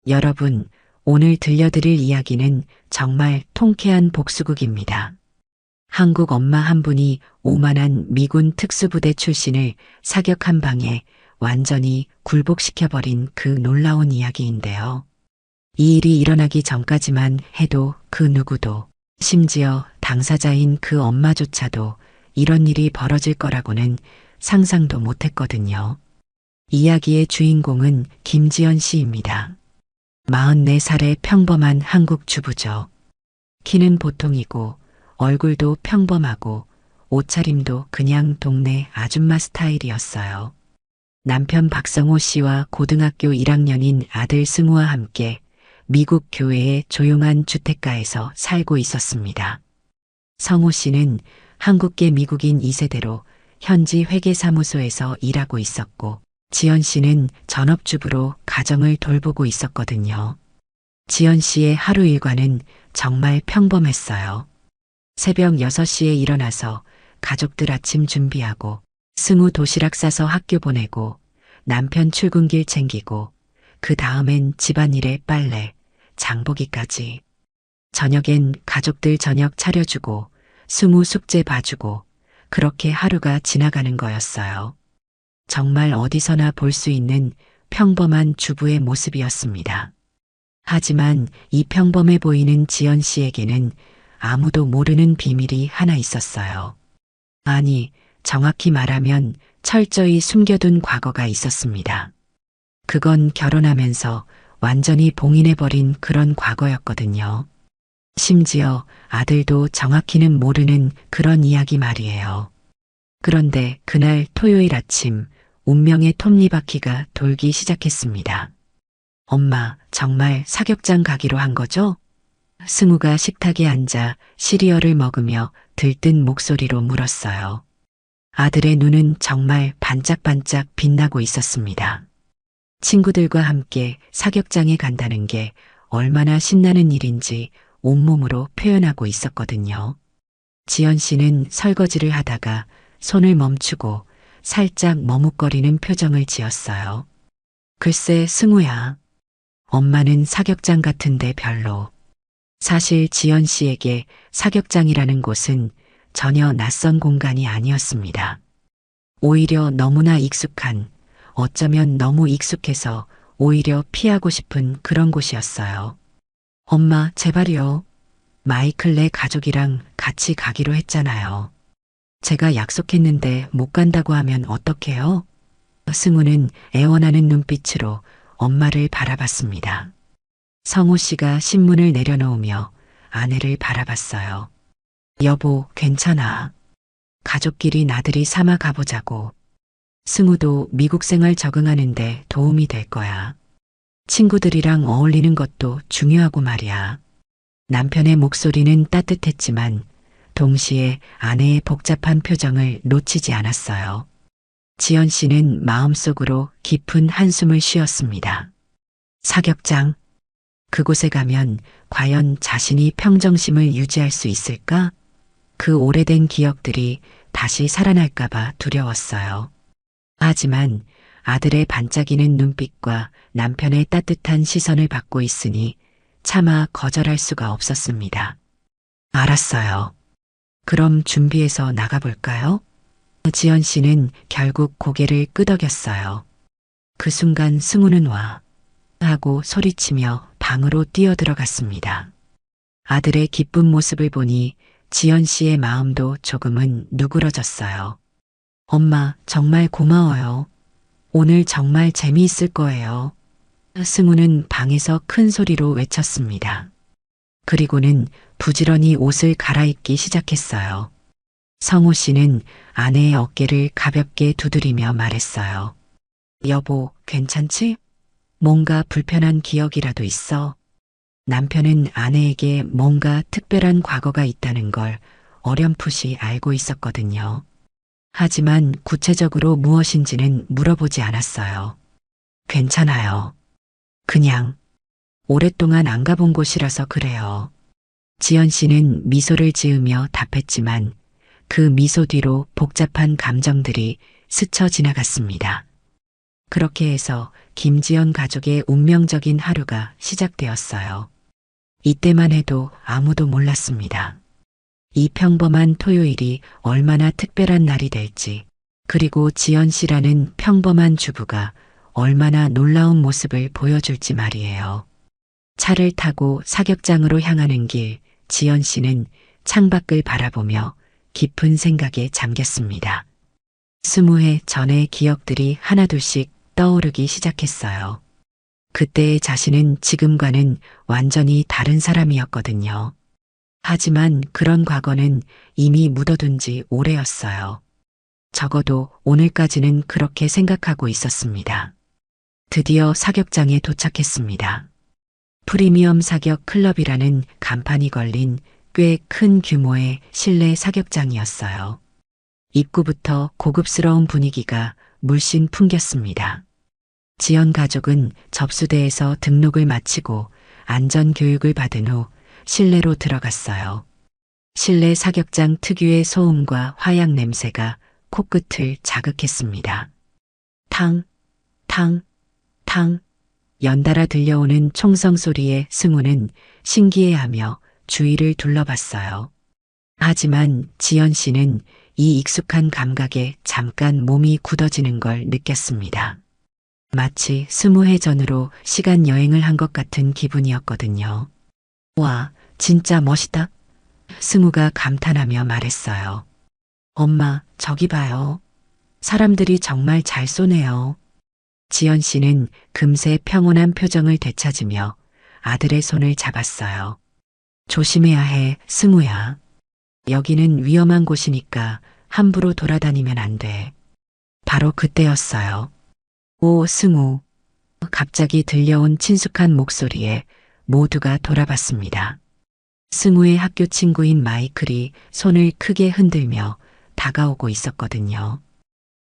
여러분, 오늘 들려드릴 이야기는 정말 통쾌한 복수극입니다. 한국 엄마 한 분이 오만한 미군 특수부대 출신을 사격 한 방에 완전히 굴복시켜버린 그 놀라운 이야기인데요. 이 일이 일어나기 전까지만 해도 그 누구도, 심지어 당사자인 그 엄마조차도 이런 일이 벌어질 거라고는 상상도 못했거든요. 이야기의 주인공은 김지연 씨입니다. 44살의 평범한 한국 주부죠. 키는 보통이고 얼굴도 평범하고 옷차림도 그냥 동네 아줌마 스타일이었어요. 남편 박성호 씨와 고등학교 1학년인 아들 승우와 함께 미국 교외의 조용한 주택가에서 살고 있었습니다. 성호 씨는 한국계 미국인 2세대로 현지 회계사무소에서 일하고 있었고, 지연 씨는 전업주부로 가정을 돌보고 있었거든요. 지연 씨의 하루 일과는 정말 평범했어요. 새벽 6시에 일어나서 가족들 아침 준비하고, 승우 도시락 싸서 학교 보내고, 남편 출근길 챙기고, 그 다음엔 집안일에 빨래, 장보기까지. 저녁엔 가족들 저녁 차려주고, 승우 숙제 봐주고, 그렇게 하루가 지나가는 거였어요. 정말 어디서나 볼 수 있는 평범한 주부의 모습이었습니다. 하지만 이 평범해 보이는 지연 씨에게는 아무도 모르는 비밀이 하나 있었어요. 아니, 정확히 말하면 철저히 숨겨둔 과거가 있었습니다. 그건 결혼하면서 완전히 봉인해버린 그런 과거였거든요. 심지어 아들도 정확히는 모르는 그런 이야기 말이에요. 그런데 그날 토요일 아침, 운명의 톱니바퀴가 돌기 시작했습니다. 엄마, 정말 사격장 가기로 한 거죠? 승우가 식탁에 앉아 시리얼을 먹으며 들뜬 목소리로 물었어요. 아들의 눈은 정말 반짝반짝 빛나고 있었습니다. 친구들과 함께 사격장에 간다는 게 얼마나 신나는 일인지 온몸으로 표현하고 있었거든요. 지연 씨는 설거지를 하다가 손을 멈추고 살짝 머뭇거리는 표정을 지었어요. 글쎄, 승우야. 엄마는 사격장 같은데 별로. 사실 지연 씨에게 사격장이라는 곳은 전혀 낯선 공간이 아니었습니다. 오히려 너무나 익숙한, 어쩌면 너무 익숙해서 오히려 피하고 싶은 그런 곳이었어요. 엄마, 제발요. 마이클네 가족이랑 같이 가기로 했잖아요. 제가 약속했는데 못 간다고 하면 어떡해요? 승우는 애원하는 눈빛으로 엄마를 바라봤습니다. 성호 씨가 신문을 내려놓으며 아내를 바라봤어요. 여보, 괜찮아. 가족끼리 나들이 삼아 가보자고. 승우도 미국 생활 적응하는데 도움이 될 거야. 친구들이랑 어울리는 것도 중요하고 말이야. 남편의 목소리는 따뜻했지만 동시에 아내의 복잡한 표정을 놓치지 않았어요. 지연 씨는 마음속으로 깊은 한숨을 쉬었습니다. 사격장. 그곳에 가면 과연 자신이 평정심을 유지할 수 있을까? 그 오래된 기억들이 다시 살아날까봐 두려웠어요. 하지만 아들의 반짝이는 눈빛과 남편의 따뜻한 시선을 받고 있으니 차마 거절할 수가 없었습니다. 알았어요. 그럼 준비해서 나가볼까요? 지연 씨는 결국 고개를 끄덕였어요. 그 순간 승우는 와 하고 소리치며 방으로 뛰어들어갔습니다. 아들의 기쁜 모습을 보니 지연 씨의 마음도 조금은 누그러졌어요. 엄마, 정말 고마워요. 오늘 정말 재미있을 거예요. 승우는 방에서 큰 소리로 외쳤습니다. 그리고는 부지런히 옷을 갈아입기 시작했어요. 성호 씨는 아내의 어깨를 가볍게 두드리며 말했어요. 여보, 괜찮지? 뭔가 불편한 기억이라도 있어? 남편은 아내에게 뭔가 특별한 과거가 있다는 걸 어렴풋이 알고 있었거든요. 하지만 구체적으로 무엇인지는 물어보지 않았어요. 괜찮아요. 그냥 오랫동안 안 가본 곳이라서 그래요. 지연 씨는 미소를 지으며 답했지만 그 미소 뒤로 복잡한 감정들이 스쳐 지나갔습니다. 그렇게 해서 김지연 가족의 운명적인 하루가 시작되었어요. 이때만 해도 아무도 몰랐습니다. 이 평범한 토요일이 얼마나 특별한 날이 될지, 그리고 지연 씨라는 평범한 주부가 얼마나 놀라운 모습을 보여줄지 말이에요. 차를 타고 사격장으로 향하는 길, 지연 씨는 창밖을 바라보며 깊은 생각에 잠겼습니다. 20해 전의 기억들이 하나둘씩 떠오르기 시작했어요. 그때의 자신은 지금과는 완전히 다른 사람이었거든요. 하지만 그런 과거는 이미 묻어둔 지 오래였어요. 적어도 오늘까지는 그렇게 생각하고 있었습니다. 드디어 사격장에 도착했습니다. 프리미엄 사격 클럽이라는 간판이 걸린 꽤 큰 규모의 실내 사격장이었어요. 입구부터 고급스러운 분위기가 물씬 풍겼습니다. 지연 가족은 접수대에서 등록을 마치고 안전 교육을 받은 후 실내로 들어갔어요. 실내 사격장 특유의 소음과 화약 냄새가 코끝을 자극했습니다. 탕, 탕, 탕, 연달아 들려오는 총성 소리에 승우는 신기해하며 주위를 둘러봤어요. 하지만 지연 씨는 이 익숙한 감각에 잠깐 몸이 굳어지는 걸 느꼈습니다. 마치 20해 전으로 시간 여행을 한 것 같은 기분이었거든요. 와, 진짜 멋있다. 승우가 감탄하며 말했어요. 엄마, 저기 봐요. 사람들이 정말 잘 쏘네요. 지연 씨는 금세 평온한 표정을 되찾으며 아들의 손을 잡았어요. 조심해야 해, 승우야. 여기는 위험한 곳이니까 함부로 돌아다니면 안 돼. 바로 그때였어요. 오, 승우. 갑자기 들려온 친숙한 목소리에 모두가 돌아봤습니다. 승우의 학교 친구인 마이클이 손을 크게 흔들며 다가오고 있었거든요.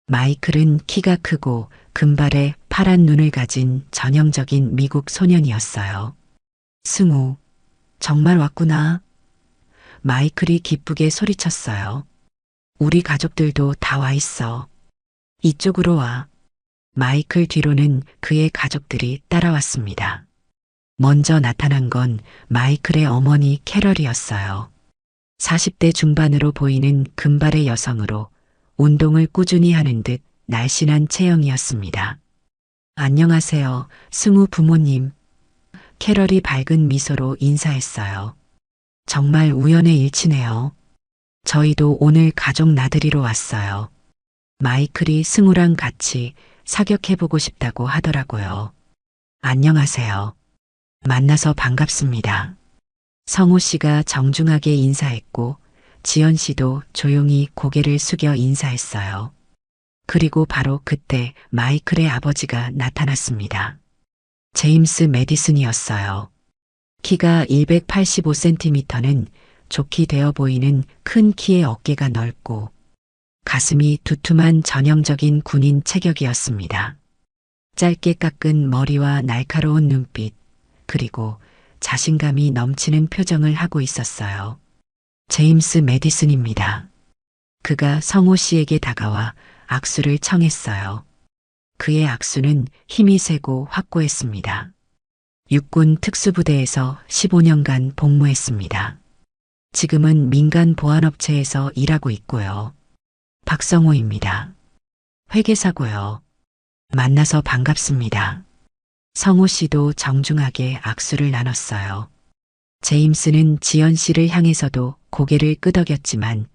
마이클은 키가 크고 금발에 파란 눈을 가진 전형적인 미국 소년이었어요. 승우, 정말 왔구나. 마이클이 기쁘게 소리쳤어요. 우리 가족들도 다 와 있어. 이쪽으로 와. 마이클 뒤로는 그의 가족들이 따라왔습니다. 먼저 나타난 건 마이클의 어머니 캐럴이었어요. 40대 중반으로 보이는 금발의 여성으로 운동을 꾸준히 하는 듯 날씬한 체형이었습니다. 안녕하세요, 승우 부모님. 캐럴이 밝은 미소로 인사했어요. 정말 우연의 일치네요. 저희도 오늘 가족 나들이로 왔어요. 마이클이 승우랑 같이 사격해보고 싶다고 하더라고요. 안녕하세요. 만나서 반갑습니다. 성우 씨가 정중하게 인사했고 지연 씨도 조용히 고개를 숙여 인사했어요. 그리고 바로 그때 마이클의 아버지가 나타났습니다. 제임스 메디슨이었어요. 키가 185cm는 좋게 되어 보이는 큰 키의 어깨가 넓고 가슴이 두툼한 전형적인 군인 체격이었습니다. 짧게 깎은 머리와 날카로운 눈빛, 그리고 자신감이 넘치는 표정을 하고 있었어요. 제임스 메디슨입니다. 그가 성호 씨에게 다가와 악수를 청했어요. 그의 악수는 힘이 세고 확고했습니다. 육군 특수부대에서 15년간 복무했습니다. 지금은 민간 보안업체에서 일하고 있고요. 박성호입니다. 회계사고요. 만나서 반갑습니다. 성호 씨도 정중하게 악수를 나눴어요. 제임스는 지연 씨를 향해서도 고개를 끄덕였지만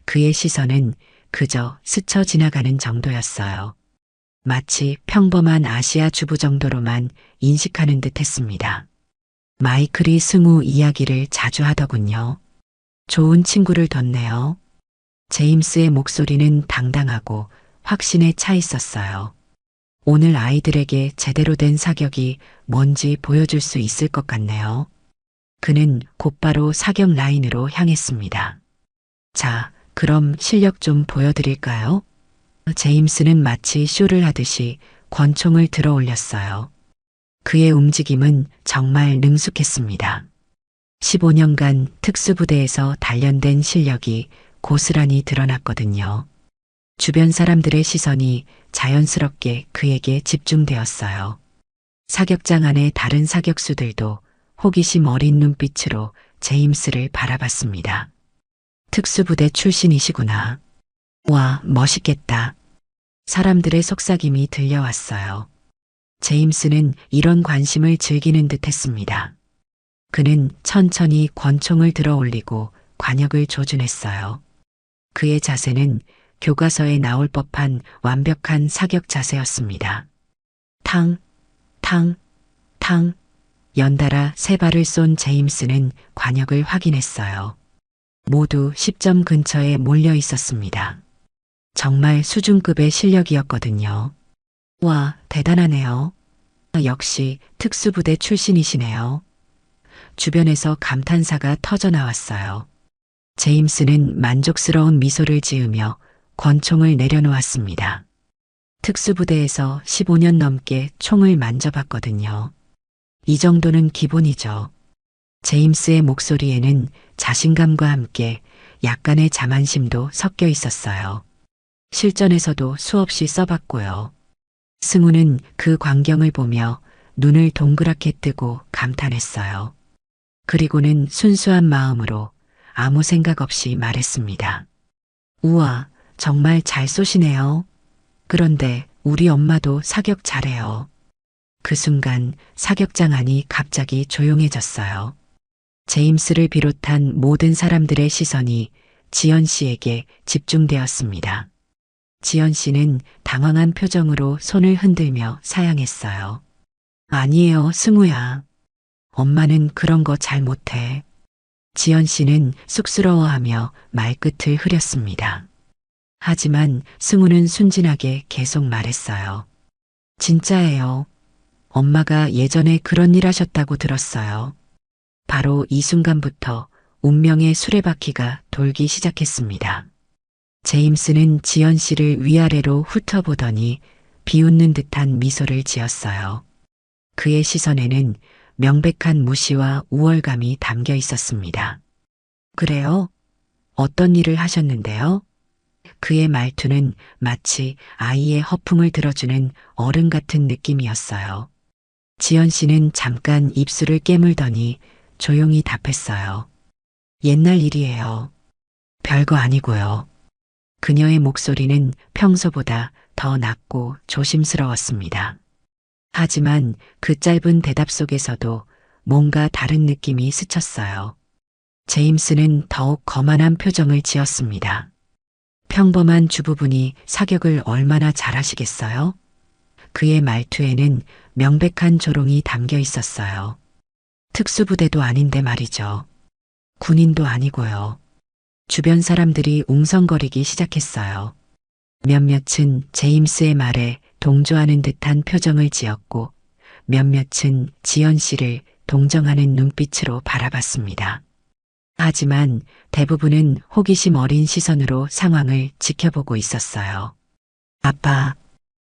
그의 시선은 그저 스쳐 지나가는 정도였어요. 마치 평범한 아시아 주부 정도로만 인식하는 듯 했습니다. 마이클이 승우 이야기를 자주 하더군요. 좋은 친구를 뒀네요. 제임스의 목소리는 당당하고 확신에 차 있었어요. 오늘 아이들에게 제대로 된 사격이 뭔지 보여줄 수 있을 것 같네요. 그는 곧바로 사격 라인으로 향했습니다. 자, 그럼 실력 좀 보여드릴까요? 제임스는 마치 쇼를 하듯이 권총을 들어 올렸어요. 그의 움직임은 정말 능숙했습니다. 15년간 특수부대에서 단련된 실력이 고스란히 드러났거든요. 주변 사람들의 시선이 자연스럽게 그에게 집중되었어요. 사격장 안의 다른 사격수들도 호기심 어린 눈빛으로 제임스를 바라봤습니다. 특수부대 출신이시구나. 와, 멋있겠다. 사람들의 속삭임이 들려왔어요. 제임스는 이런 관심을 즐기는 듯 했습니다. 그는 천천히 권총을 들어 올리고 관역을 조준했어요. 그의 자세는 교과서에 나올 법한 완벽한 사격 자세였습니다. 탕, 탕, 탕. 연달아 3발을 쏜 제임스는 관역을 확인했어요. 모두 10점 근처에 몰려 있었습니다. 정말 수준급의 실력이었거든요. 와, 대단하네요. 역시 특수부대 출신이시네요. 주변에서 감탄사가 터져 나왔어요. 제임스는 만족스러운 미소를 지으며 권총을 내려놓았습니다. 특수부대에서 15년 넘게 총을 만져봤거든요. 이 정도는 기본이죠. 제임스의 목소리에는 자신감과 함께 약간의 자만심도 섞여 있었어요. 실전에서도 수없이 써봤고요. 승우는 그 광경을 보며 눈을 동그랗게 뜨고 감탄했어요. 그리고는 순수한 마음으로 아무 생각 없이 말했습니다. 우와, 정말 잘 쏘시네요. 그런데 우리 엄마도 사격 잘해요. 그 순간 사격장 안이 갑자기 조용해졌어요. 제임스를 비롯한 모든 사람들의 시선이 지연 씨에게 집중되었습니다. 지연 씨는 당황한 표정으로 손을 흔들며 사양했어요. 아니에요, 승우야. 엄마는 그런 거 잘 못해. 지연 씨는 쑥스러워하며 말끝을 흐렸습니다. 하지만 승우는 순진하게 계속 말했어요. 진짜예요. 엄마가 예전에 그런 일 하셨다고 들었어요. 바로 이 순간부터 운명의 수레바퀴가 돌기 시작했습니다. 제임스는 지연 씨를 위아래로 훑어보더니 비웃는 듯한 미소를 지었어요. 그의 시선에는 명백한 무시와 우월감이 담겨 있었습니다. 그래요? 어떤 일을 하셨는데요? 그의 말투는 마치 아이의 허풍을 들어주는 어른 같은 느낌이었어요. 지연 씨는 잠깐 입술을 깨물더니 조용히 답했어요. 옛날 일이에요. 별거 아니고요. 그녀의 목소리는 평소보다 더 낮고 조심스러웠습니다. 하지만 그 짧은 대답 속에서도 뭔가 다른 느낌이 스쳤어요. 제임스는 더욱 거만한 표정을 지었습니다. 평범한 주부분이 사격을 얼마나 잘하시겠어요? 그의 말투에는 명백한 조롱이 담겨 있었어요. 특수부대도 아닌데 말이죠. 군인도 아니고요. 주변 사람들이 웅성거리기 시작했어요. 몇몇은 제임스의 말에 동조하는 듯한 표정을 지었고 몇몇은 지연 씨를 동정하는 눈빛으로 바라봤습니다. 하지만 대부분은 호기심 어린 시선으로 상황을 지켜보고 있었어요. 아빠,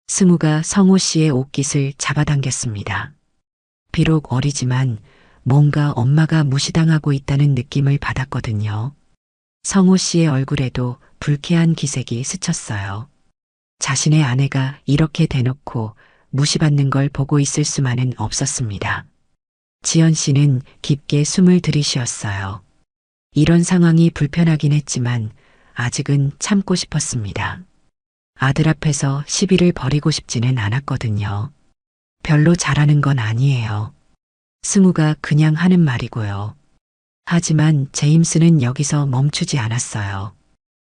승우가 성호 씨의 옷깃을 잡아당겼습니다. 비록 어리지만 뭔가 엄마가 무시당하고 있다는 느낌을 받았거든요. 성호 씨의 얼굴에도 불쾌한 기색이 스쳤어요. 자신의 아내가 이렇게 대놓고 무시받는 걸 보고 있을 수만은 없었습니다. 지연 씨는 깊게 숨을 들이쉬었어요. 이런 상황이 불편하긴 했지만 아직은 참고 싶었습니다. 아들 앞에서 시비를 벌이고 싶지는 않았거든요. 별로 잘하는 건 아니에요. 승우가 그냥 하는 말이고요. 하지만 제임스는 여기서 멈추지 않았어요.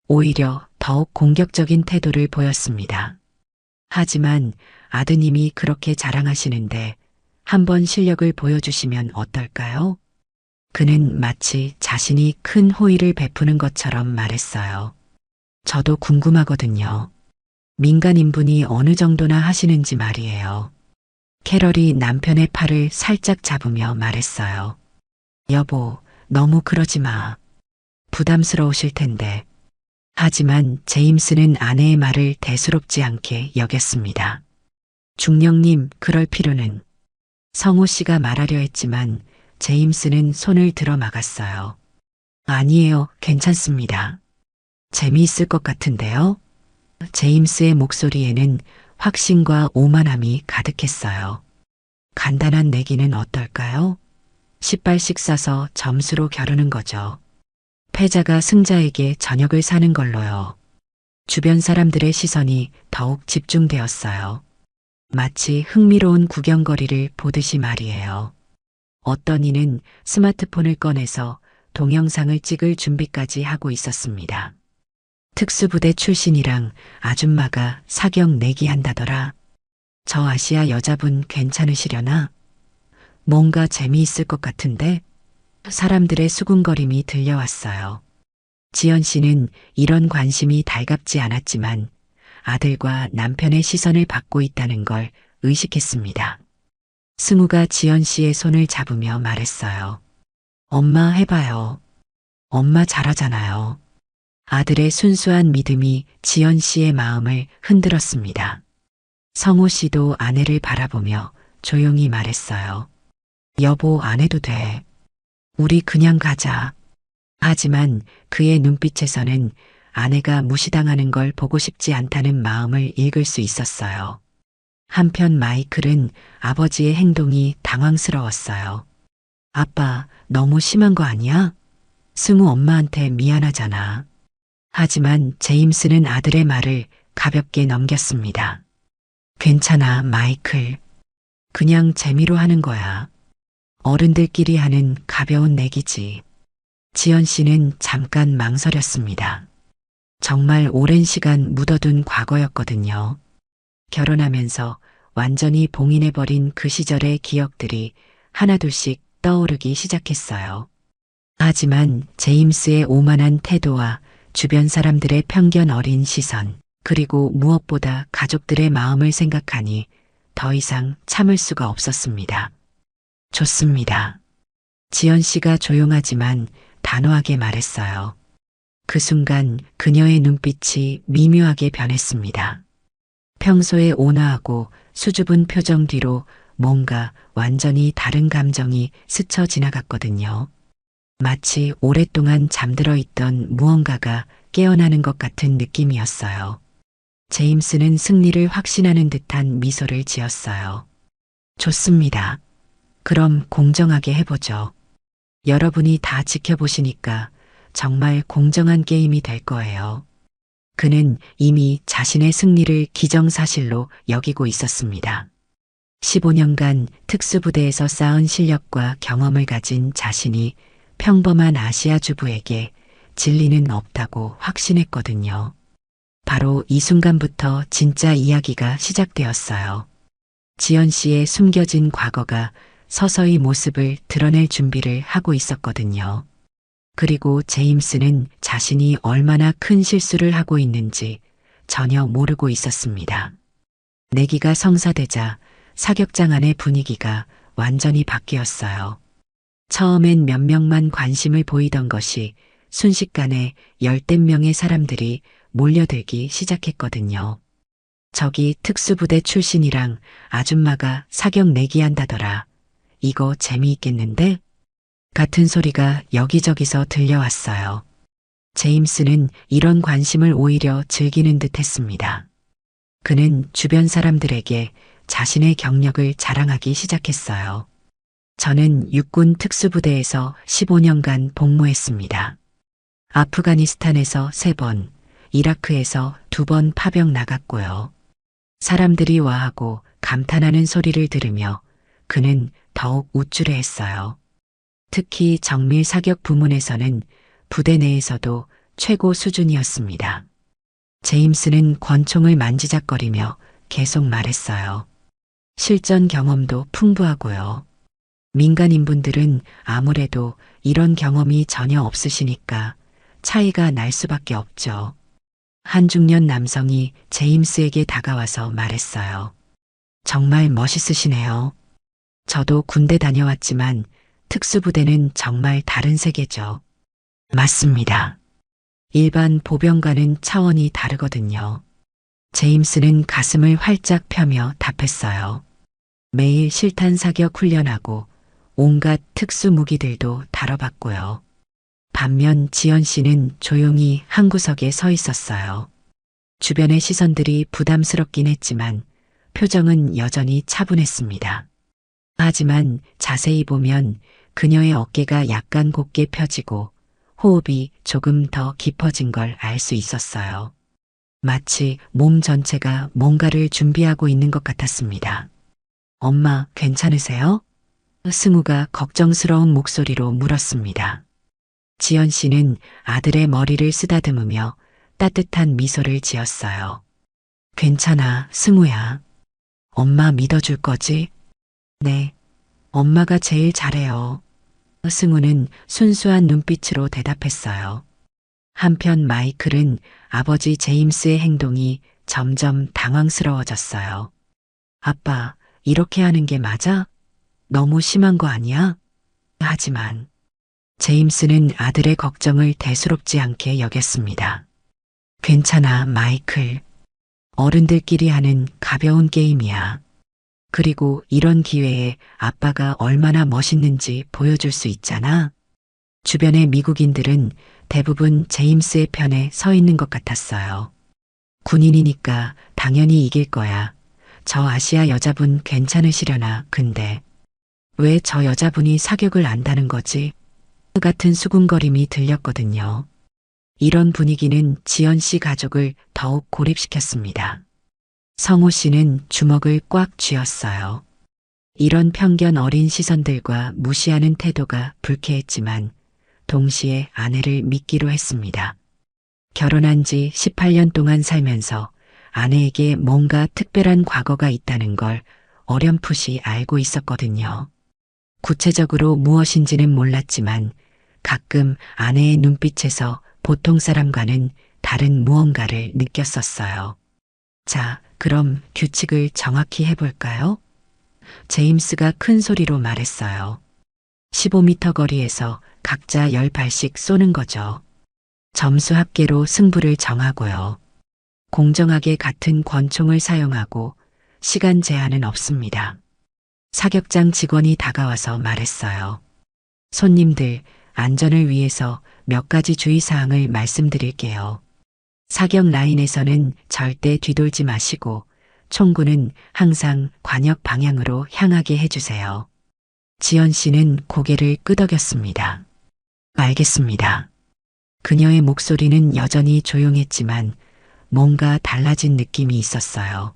오히려 더욱 공격적인 태도를 보였습니다. 하지만 아드님이 그렇게 자랑하시는데 한번 실력을 보여주시면 어떨까요? 그는 마치 자신이 큰 호의를 베푸는 것처럼 말했어요. 저도 궁금하거든요. 민간인분이 어느 정도나 하시는지 말이에요. 캐럴이 남편의 팔을 살짝 잡으며 말했어요. 여보, 너무 그러지 마. 부담스러우실 텐데. 하지만 제임스는 아내의 말을 대수롭지 않게 여겼습니다. 중령님, 그럴 필요는. 성호 씨가 말하려 했지만 제임스는 손을 들어 막았어요. 아니에요, 괜찮습니다. 재미있을 것 같은데요? 제임스의 목소리에는 확신과 오만함이 가득했어요. 간단한 내기는 어떨까요? 10발씩 싸서 점수로 겨루는 거죠. 패자가 승자에게 저녁을 사는 걸로요. 주변 사람들의 시선이 더욱 집중되었어요. 마치 흥미로운 구경거리를 보듯이 말이에요. 어떤 이는 스마트폰을 꺼내서 동영상을 찍을 준비까지 하고 있었습니다. 특수부대 출신이랑 아줌마가 사격 내기한다더라. 저 아시아 여자분 괜찮으시려나? 뭔가 재미있을 것 같은데? 사람들의 수군거림이 들려왔어요. 지연 씨는 이런 관심이 달갑지 않았지만 아들과 남편의 시선을 받고 있다는 걸 의식했습니다. 승우가 지연 씨의 손을 잡으며 말했어요. 엄마 해봐요. 엄마 잘하잖아요. 아들의 순수한 믿음이 지연 씨의 마음을 흔들었습니다. 성우 씨도 아내를 바라보며 조용히 말했어요. 여보, 안 해도 돼. 우리 그냥 가자. 하지만 그의 눈빛에서는 아내가 무시당하는 걸 보고 싶지 않다는 마음을 읽을 수 있었어요. 한편 마이클은 아버지의 행동이 당황스러웠어요. 아빠, 너무 심한 거 아니야? 승우 엄마한테 미안하잖아. 하지만 제임스는 아들의 말을 가볍게 넘겼습니다. 괜찮아, 마이클. 그냥 재미로 하는 거야. 어른들끼리 하는 가벼운 내기지. 지연 씨는 잠깐 망설였습니다. 정말 오랜 시간 묻어둔 과거였거든요. 결혼하면서 완전히 봉인해버린 그 시절의 기억들이 하나둘씩 떠오르기 시작했어요. 하지만 제임스의 오만한 태도와 주변 사람들의 편견 어린 시선, 그리고 무엇보다 가족들의 마음을 생각하니 더 이상 참을 수가 없었습니다. 좋습니다. 지연 씨가 조용하지만 단호하게 말했어요. 그 순간 그녀의 눈빛이 미묘하게 변했습니다. 평소에 온화하고 수줍은 표정 뒤로 뭔가 완전히 다른 감정이 스쳐 지나갔거든요. 마치 오랫동안 잠들어 있던 무언가가 깨어나는 것 같은 느낌이었어요. 제임스는 승리를 확신하는 듯한 미소를 지었어요. 좋습니다. 그럼 공정하게 해보죠. 여러분이 다 지켜보시니까 정말 공정한 게임이 될 거예요. 그는 이미 자신의 승리를 기정사실로 여기고 있었습니다. 15년간 특수부대에서 쌓은 실력과 경험을 가진 자신이 평범한 아시아 주부에게 진리는 없다고 확신했거든요. 바로 이 순간부터 진짜 이야기가 시작되었어요. 지연 씨의 숨겨진 과거가 서서히 모습을 드러낼 준비를 하고 있었거든요. 그리고 제임스는 자신이 얼마나 큰 실수를 하고 있는지 전혀 모르고 있었습니다. 내기가 성사되자 사격장 안의 분위기가 완전히 바뀌었어요. 처음엔 몇 명만 관심을 보이던 것이 순식간에 열댓 명의 사람들이 몰려들기 시작했거든요. 저기 특수부대 출신이랑 아줌마가 사격 내기한다더라. 이거 재미있겠는데? 같은 소리가 여기저기서 들려왔어요. 제임스는 이런 관심을 오히려 즐기는 듯 했습니다. 그는 주변 사람들에게 자신의 경력을 자랑하기 시작했어요. 저는 육군 특수부대에서 15년간 복무했습니다. 아프가니스탄에서 3번, 이라크에서 2번 파병 나갔고요. 사람들이 와하고 감탄하는 소리를 들으며 그는 더욱 우쭐해했어요. 특히 정밀 사격 부문에서는 부대 내에서도 최고 수준이었습니다. 제임스는 권총을 만지작거리며 계속 말했어요. 실전 경험도 풍부하고요. 민간인분들은 아무래도 이런 경험이 전혀 없으시니까 차이가 날 수밖에 없죠. 한 중년 남성이 제임스에게 다가와서 말했어요. 정말 멋있으시네요. 저도 군대 다녀왔지만 특수부대는 정말 다른 세계죠. 맞습니다. 일반 보병과는 차원이 다르거든요. 제임스는 가슴을 활짝 펴며 답했어요. 매일 실탄 사격 훈련하고 온갖 특수 무기들도 다뤄봤고요. 반면 지연 씨는 조용히 한 구석에 서 있었어요. 주변의 시선들이 부담스럽긴 했지만 표정은 여전히 차분했습니다. 하지만 자세히 보면 그녀의 어깨가 약간 곧게 펴지고 호흡이 조금 더 깊어진 걸 알 수 있었어요. 마치 몸 전체가 뭔가를 준비하고 있는 것 같았습니다. 엄마, 괜찮으세요? 승우가 걱정스러운 목소리로 물었습니다. 지연 씨는 아들의 머리를 쓰다듬으며 따뜻한 미소를 지었어요. 괜찮아, 승우야. 엄마 믿어줄 거지? 네. 엄마가 제일 잘해요. 승우는 순수한 눈빛으로 대답했어요. 한편 마이클은 아버지 제임스의 행동이 점점 당황스러워졌어요. 아빠, 이렇게 하는 게 맞아? 너무 심한 거 아니야? 하지만 제임스는 아들의 걱정을 대수롭지 않게 여겼습니다. 괜찮아, 마이클. 어른들끼리 하는 가벼운 게임이야. 그리고 이런 기회에 아빠가 얼마나 멋있는지 보여줄 수 있잖아. 주변의 미국인들은 대부분 제임스의 편에 서 있는 것 같았어요. 군인이니까 당연히 이길 거야. 저 아시아 여자분 괜찮으시려나, 근데. 왜 저 여자분이 사격을 안다는 거지? 같은 수군거림이 들렸거든요. 이런 분위기는 지연 씨 가족을 더욱 고립시켰습니다. 성호 씨는 주먹을 꽉 쥐었어요. 이런 편견 어린 시선들과 무시하는 태도가 불쾌했지만 동시에 아내를 믿기로 했습니다. 결혼한 지 18년 동안 살면서 아내에게 뭔가 특별한 과거가 있다는 걸 어렴풋이 알고 있었거든요. 구체적으로 무엇인지는 몰랐지만 가끔 아내의 눈빛에서 보통 사람과는 다른 무언가를 느꼈었어요. 자, 그럼 규칙을 정확히 해볼까요? 제임스가 큰 소리로 말했어요. 15m 거리에서 각자 10발씩 쏘는 거죠. 점수 합계로 승부를 정하고요. 공정하게 같은 권총을 사용하고 시간 제한은 없습니다. 사격장 직원이 다가와서 말했어요. 손님들, 안전을 위해서 몇 가지 주의사항을 말씀드릴게요. 사격 라인에서는 절대 뒤돌지 마시고 총구는 항상 관역 방향으로 향하게 해주세요. 지연 씨는 고개를 끄덕였습니다. 알겠습니다. 그녀의 목소리는 여전히 조용했지만 뭔가 달라진 느낌이 있었어요.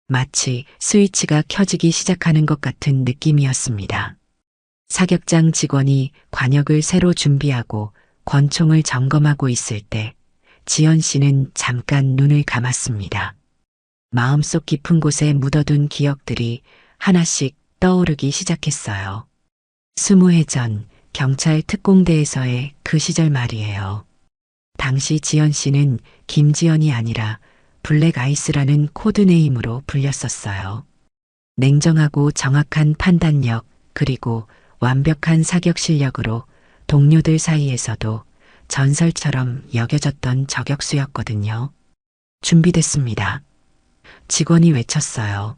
마치 스위치가 켜지기 시작하는 것 같은 느낌이었습니다. 사격장 직원이 관역을 새로 준비하고 권총을 점검하고 있을 때 지연 씨는 잠깐 눈을 감았습니다. 마음속 깊은 곳에 묻어둔 기억들이 하나씩 떠오르기 시작했어요. 20해 전 경찰 특공대에서의 그 시절 말이에요. 당시 지연 씨는 김지연이 아니라 블랙 아이스라는 코드네임으로 불렸었어요. 냉정하고 정확한 판단력 그리고 완벽한 사격 실력으로 동료들 사이에서도 전설처럼 여겨졌던 저격수였거든요. 준비됐습니다. 직원이 외쳤어요.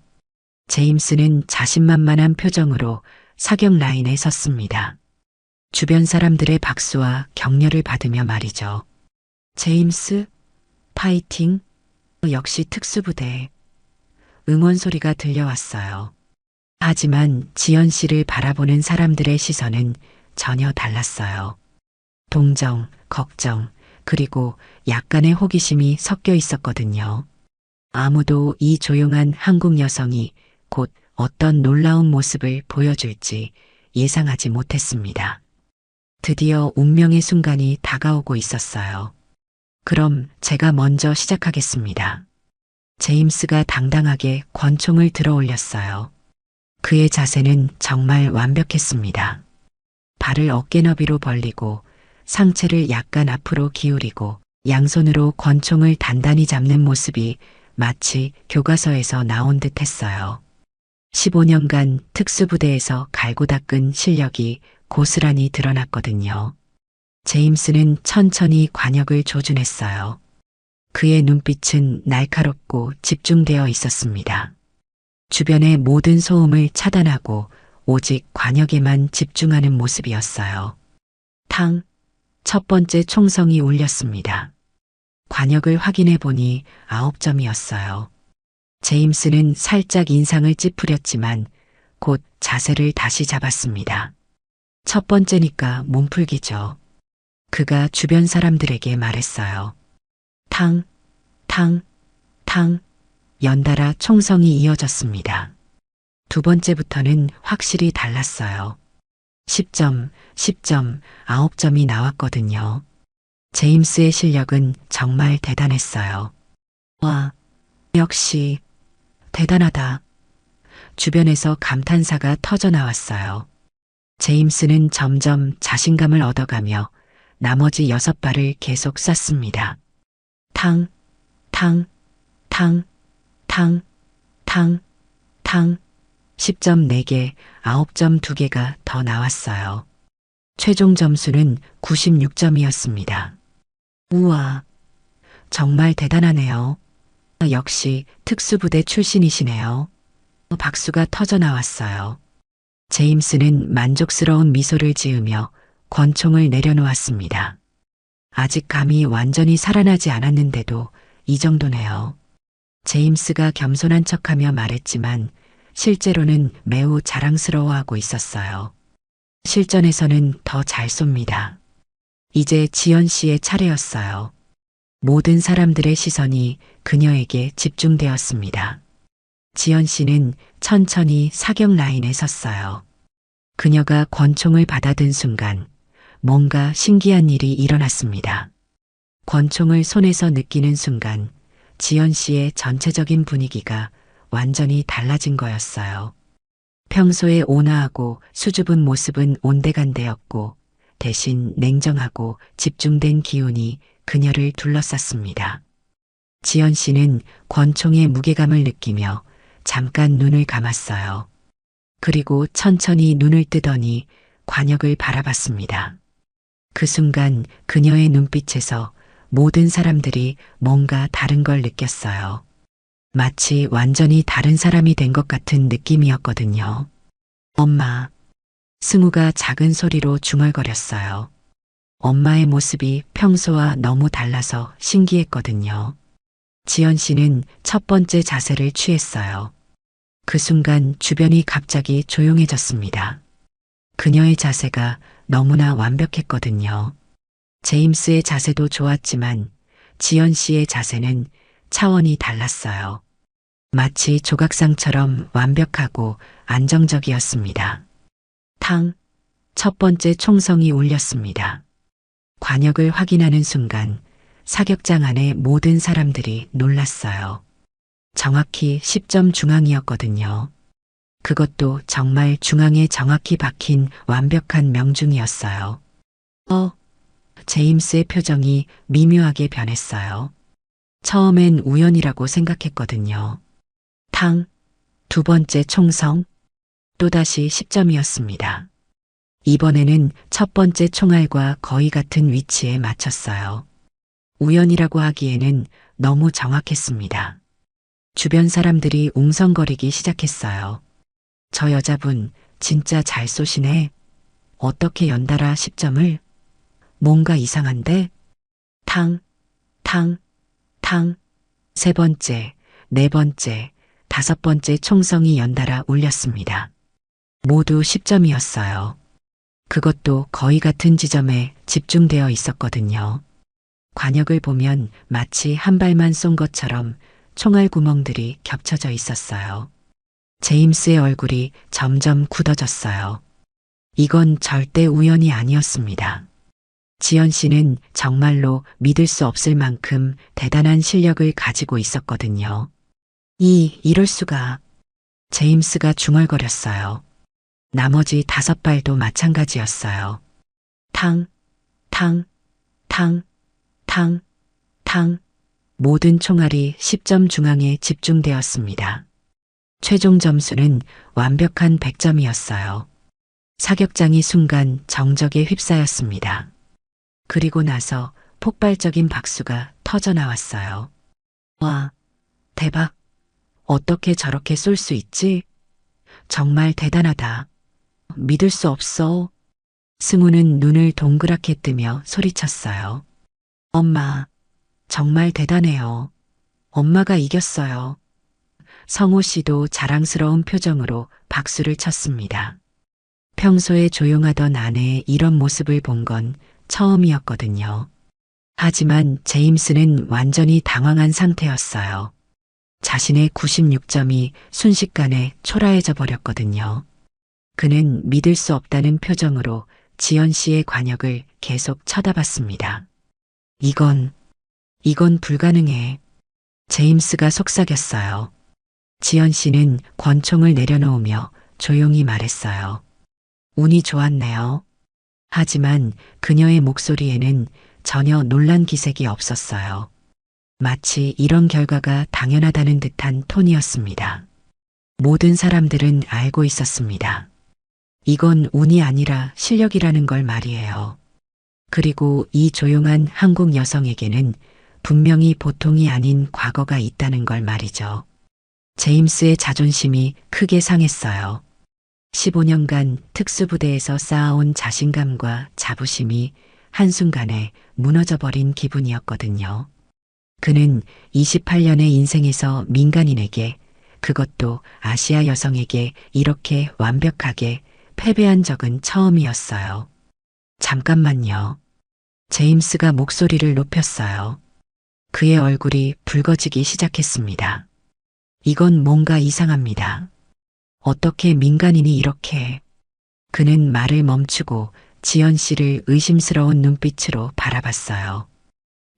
제임스는 자신만만한 표정으로 사격 라인에 섰습니다. 주변 사람들의 박수와 격려를 받으며 말이죠. 제임스, 파이팅. 역시 특수부대. 응원 소리가 들려왔어요. 하지만 지연 씨를 바라보는 사람들의 시선은 전혀 달랐어요. 동정, 걱정, 그리고 약간의 호기심이 섞여 있었거든요. 아무도 이 조용한 한국 여성이 곧 어떤 놀라운 모습을 보여줄지 예상하지 못했습니다. 드디어 운명의 순간이 다가오고 있었어요. 그럼 제가 먼저 시작하겠습니다. 제임스가 당당하게 권총을 들어 올렸어요. 그의 자세는 정말 완벽했습니다. 발을 어깨 너비로 벌리고 상체를 약간 앞으로 기울이고 양손으로 권총을 단단히 잡는 모습이 마치 교과서에서 나온 듯 했어요. 15년간 특수부대에서 갈고 닦은 실력이 고스란히 드러났거든요. 제임스는 천천히 관역을 조준했어요. 그의 눈빛은 날카롭고 집중되어 있었습니다. 주변의 모든 소음을 차단하고 오직 관역에만 집중하는 모습이었어요. 탕, 첫 번째 총성이 울렸습니다. 관역을 확인해 보니 9점이었어요. 제임스는 살짝 인상을 찌푸렸지만 곧 자세를 다시 잡았습니다. 첫 번째니까 몸풀기죠. 그가 주변 사람들에게 말했어요. 탕, 탕, 탕. 연달아 총성이 이어졌습니다. 두 번째부터는 확실히 달랐어요. 10점, 10점, 9점이 나왔거든요. 제임스의 실력은 정말 대단했어요. 와, 역시 대단하다. 주변에서 감탄사가 터져 나왔어요. 제임스는 점점 자신감을 얻어가며 나머지 6발을 계속 쐈습니다. 탕, 탕, 탕, 탕, 탕, 탕. 10점 4개, 9점 2개가 더 나왔어요. 최종 점수는 96점이었습니다. 우와, 정말 대단하네요. 역시 특수부대 출신이시네요. 박수가 터져 나왔어요. 제임스는 만족스러운 미소를 지으며 권총을 내려놓았습니다. 아직 감이 완전히 살아나지 않았는데도 이 정도네요. 제임스가 겸손한 척하며 말했지만 실제로는 매우 자랑스러워하고 있었어요. 실전에서는 더 잘 쏩니다. 이제 지연 씨의 차례였어요. 모든 사람들의 시선이 그녀에게 집중되었습니다. 지연 씨는 천천히 사격 라인에 섰어요. 그녀가 권총을 받아든 순간 뭔가 신기한 일이 일어났습니다. 권총을 손에서 느끼는 순간 지연 씨의 전체적인 분위기가 완전히 달라진 거였어요. 평소에 온화하고 수줍은 모습은 온데간데였고 대신 냉정하고 집중된 기운이 그녀를 둘러쌌습니다. 지연 씨는 권총의 무게감을 느끼며 잠깐 눈을 감았어요. 그리고 천천히 눈을 뜨더니 관역을 바라봤습니다. 그 순간 그녀의 눈빛에서 모든 사람들이 뭔가 다른 걸 느꼈어요. 마치 완전히 다른 사람이 된 것 같은 느낌이었거든요. 엄마. 승우가 작은 소리로 중얼거렸어요. 엄마의 모습이 평소와 너무 달라서 신기했거든요. 지연 씨는 첫 번째 자세를 취했어요. 그 순간 주변이 갑자기 조용해졌습니다. 그녀의 자세가 너무나 완벽했거든요. 제임스의 자세도 좋았지만 지연 씨의 자세는 차원이 달랐어요. 마치 조각상처럼 완벽하고 안정적이었습니다. 탕, 첫 번째 총성이 울렸습니다. 관역을 확인하는 순간 사격장 안의 모든 사람들이 놀랐어요. 정확히 10점 중앙이었거든요. 그것도 정말 중앙에 정확히 박힌 완벽한 명중이었어요. 제임스의 표정이 미묘하게 변했어요. 처음엔 우연이라고 생각했거든요. 탕, 두 번째 총성, 또다시 10점이었습니다. 이번에는 첫 번째 총알과 거의 같은 위치에 맞췄어요. 우연이라고 하기에는 너무 정확했습니다. 주변 사람들이 웅성거리기 시작했어요. 저 여자분 진짜 잘 쏘시네. 어떻게 연달아 10점을? 뭔가 이상한데? 탕, 탕, 탕. 세 번째, 네 번째, 다섯 번째 총성이 연달아 울렸습니다. 모두 10점이었어요. 그것도 거의 같은 지점에 집중되어 있었거든요. 관역을 보면 마치 한 발만 쏜 것처럼 총알 구멍들이 겹쳐져 있었어요. 제임스의 얼굴이 점점 굳어졌어요. 이건 절대 우연이 아니었습니다. 지연 씨는 정말로 믿을 수 없을 만큼 대단한 실력을 가지고 있었거든요. 이럴 수가. 제임스가 중얼거렸어요. 나머지 5발도 마찬가지였어요. 탕, 탕, 탕, 탕, 탕. 모든 총알이 10점 중앙에 집중되었습니다. 최종 점수는 완벽한 100점이었어요. 사격장이 순간 정적에 휩싸였습니다. 그리고 나서 폭발적인 박수가 터져 나왔어요. 와, 대박. 어떻게 저렇게 쏠 수 있지? 정말 대단하다. 믿을 수 없어. 승우는 눈을 동그랗게 뜨며 소리쳤어요. 엄마, 정말 대단해요. 엄마가 이겼어요. 성호 씨도 자랑스러운 표정으로 박수를 쳤습니다. 평소에 조용하던 아내의 이런 모습을 본 건 처음이었거든요. 하지만 제임스는 완전히 당황한 상태였어요. 자신의 96점이 순식간에 초라해져 버렸거든요. 그는 믿을 수 없다는 표정으로 지연 씨의 관역을 계속 쳐다봤습니다. 이건 불가능해. 제임스가 속삭였어요. 지연 씨는 권총을 내려놓으며 조용히 말했어요. 운이 좋았네요. 하지만 그녀의 목소리에는 전혀 놀란 기색이 없었어요. 마치 이런 결과가 당연하다는 듯한 톤이었습니다. 모든 사람들은 알고 있었습니다. 이건 운이 아니라 실력이라는 걸 말이에요. 그리고 이 조용한 한국 여성에게는 분명히 보통이 아닌 과거가 있다는 걸 말이죠. 제임스의 자존심이 크게 상했어요. 15년간 특수부대에서 쌓아온 자신감과 자부심이 한순간에 무너져버린 기분이었거든요. 그는 28년의 인생에서 민간인에게, 그것도 아시아 여성에게 이렇게 완벽하게 패배한 적은 처음이었어요. 잠깐만요. 제임스가 목소리를 높였어요. 그의 얼굴이 붉어지기 시작했습니다. 이건 뭔가 이상합니다. 어떻게 민간인이 이렇게... 그는 말을 멈추고 지연 씨를 의심스러운 눈빛으로 바라봤어요.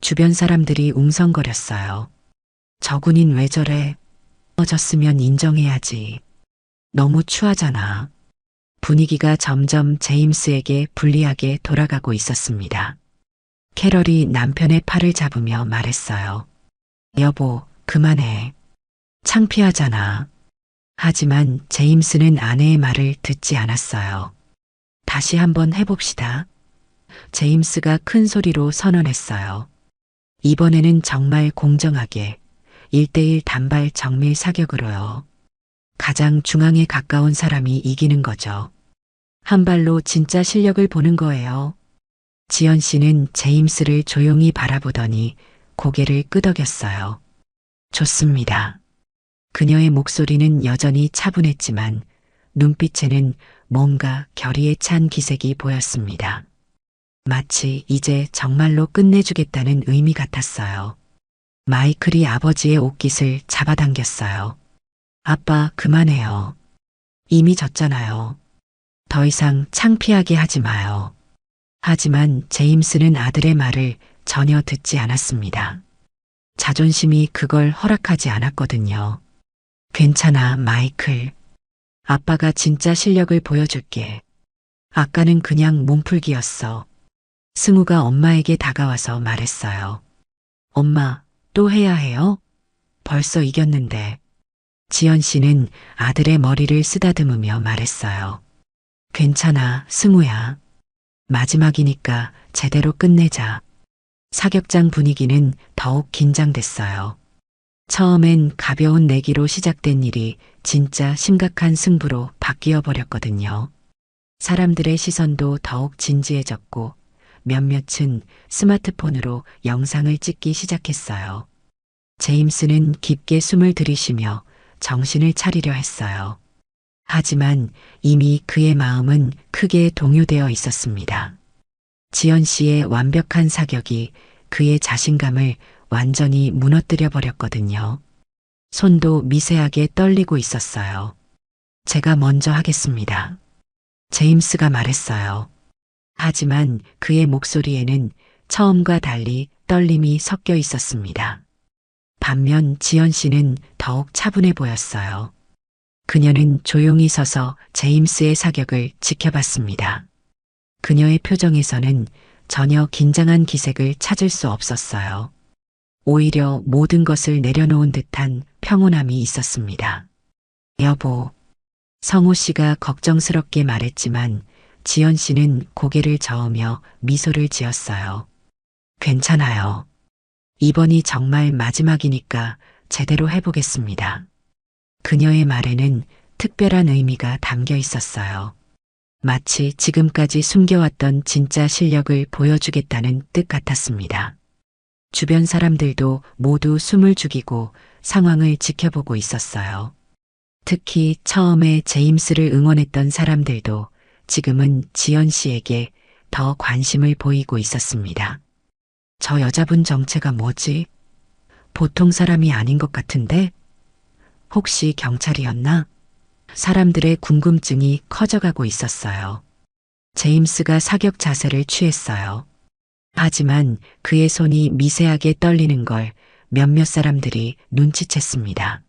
주변 사람들이 웅성거렸어요. 저군인 왜 저래? 졌으면 인정해야지. 너무 추하잖아. 분위기가 점점 제임스에게 불리하게 돌아가고 있었습니다. 캐럴이 남편의 팔을 잡으며 말했어요. 여보, 그만해. 창피하잖아. 하지만 제임스는 아내의 말을 듣지 않았어요. 다시 한번 해봅시다. 제임스가 큰 소리로 선언했어요. 이번에는 정말 공정하게 1대1 단발 정밀 사격으로요. 가장 중앙에 가까운 사람이 이기는 거죠. 한 발로 진짜 실력을 보는 거예요. 지연 씨는 제임스를 조용히 바라보더니 고개를 끄덕였어요. 좋습니다. 그녀의 목소리는 여전히 차분했지만 눈빛에는 뭔가 결의에 찬 기색이 보였습니다. 마치 이제 정말로 끝내주겠다는 의미 같았어요. 마이클이 아버지의 옷깃을 잡아당겼어요. 아빠, 그만해요. 이미 졌잖아요. 더 이상 창피하게 하지 마요. 하지만 제임스는 아들의 말을 전혀 듣지 않았습니다. 자존심이 그걸 허락하지 않았거든요. 괜찮아, 마이클. 아빠가 진짜 실력을 보여줄게. 아까는 그냥 몸풀기였어. 승우가 엄마에게 다가와서 말했어요. 엄마, 또 해야 해요? 벌써 이겼는데. 지연 씨는 아들의 머리를 쓰다듬으며 말했어요. 괜찮아, 승우야. 마지막이니까 제대로 끝내자. 사격장 분위기는 더욱 긴장됐어요. 처음엔 가벼운 내기로 시작된 일이 진짜 심각한 승부로 바뀌어 버렸거든요. 사람들의 시선도 더욱 진지해졌고 몇몇은 스마트폰으로 영상을 찍기 시작했어요. 제임스는 깊게 숨을 들이쉬며 정신을 차리려 했어요. 하지만 이미 그의 마음은 크게 동요되어 있었습니다. 지연 씨의 완벽한 사격이 그의 자신감을 완전히 무너뜨려 버렸거든요. 손도 미세하게 떨리고 있었어요. 제가 먼저 하겠습니다. 제임스가 말했어요. 하지만 그의 목소리에는 처음과 달리 떨림이 섞여 있었습니다. 반면 지연 씨는 더욱 차분해 보였어요. 그녀는 조용히 서서 제임스의 사격을 지켜봤습니다. 그녀의 표정에서는 전혀 긴장한 기색을 찾을 수 없었어요. 오히려 모든 것을 내려놓은 듯한 평온함이 있었습니다. 여보, 성호 씨가 걱정스럽게 말했지만 지연 씨는 고개를 저으며 미소를 지었어요. 괜찮아요. 이번이 정말 마지막이니까 제대로 해보겠습니다. 그녀의 말에는 특별한 의미가 담겨 있었어요. 마치 지금까지 숨겨왔던 진짜 실력을 보여주겠다는 뜻 같았습니다. 주변 사람들도 모두 숨을 죽이고 상황을 지켜보고 있었어요. 특히 처음에 제임스를 응원했던 사람들도 지금은 지연 씨에게 더 관심을 보이고 있었습니다. 저 여자분 정체가 뭐지? 보통 사람이 아닌 것 같은데? 혹시 경찰이었나? 사람들의 궁금증이 커져가고 있었어요. 제임스가 사격 자세를 취했어요. 하지만 그의 손이 미세하게 떨리는 걸 몇몇 사람들이 눈치챘습니다.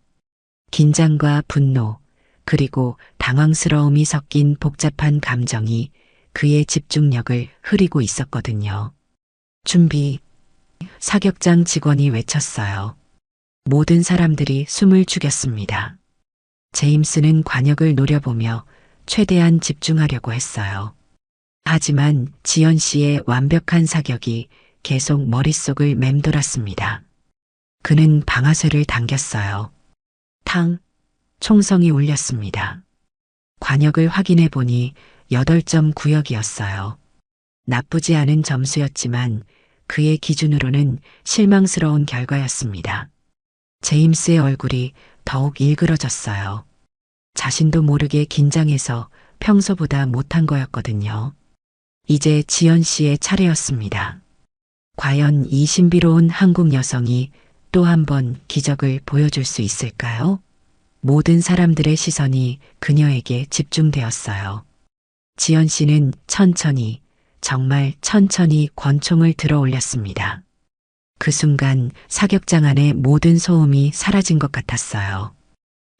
긴장과 분노, 그리고 당황스러움이 섞인 복잡한 감정이 그의 집중력을 흐리고 있었거든요. 준비. 사격장 직원이 외쳤어요. 모든 사람들이 숨을 죽였습니다. 제임스는 관역을 노려보며 최대한 집중하려고 했어요. 하지만 지연 씨의 완벽한 사격이 계속 머릿속을 맴돌았습니다. 그는 방아쇠를 당겼어요. 탕! 총성이 울렸습니다. 관역을 확인해 보니 8점 구역이었어요. 나쁘지 않은 점수였지만 그의 기준으로는 실망스러운 결과였습니다. 제임스의 얼굴이 더욱 일그러졌어요. 자신도 모르게 긴장해서 평소보다 못한 거였거든요. 이제 지연 씨의 차례였습니다. 과연 이 신비로운 한국 여성이 또 한 번 기적을 보여줄 수 있을까요? 모든 사람들의 시선이 그녀에게 집중되었어요. 지연 씨는 천천히, 정말 천천히 권총을 들어 올렸습니다. 그 순간 사격장 안의 모든 소음이 사라진 것 같았어요.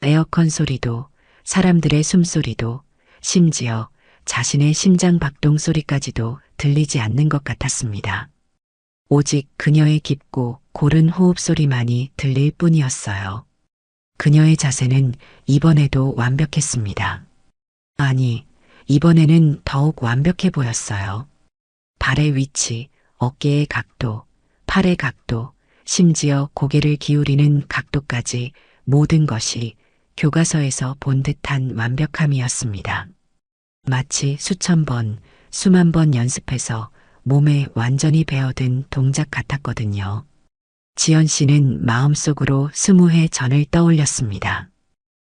에어컨 소리도, 사람들의 숨소리도, 심지어 자신의 심장 박동 소리까지도 들리지 않는 것 같았습니다. 오직 그녀의 깊고 고른 호흡 소리만이 들릴 뿐이었어요. 그녀의 자세는 이번에도 완벽했습니다. 아니, 이번에는 더욱 완벽해 보였어요. 발의 위치, 어깨의 각도, 팔의 각도, 심지어 고개를 기울이는 각도까지 모든 것이 교과서에서 본 듯한 완벽함이었습니다. 마치 수천 번, 수만 번 연습해서 몸에 완전히 배어든 동작 같았거든요. 지연 씨는 마음속으로 20회 전을 떠올렸습니다.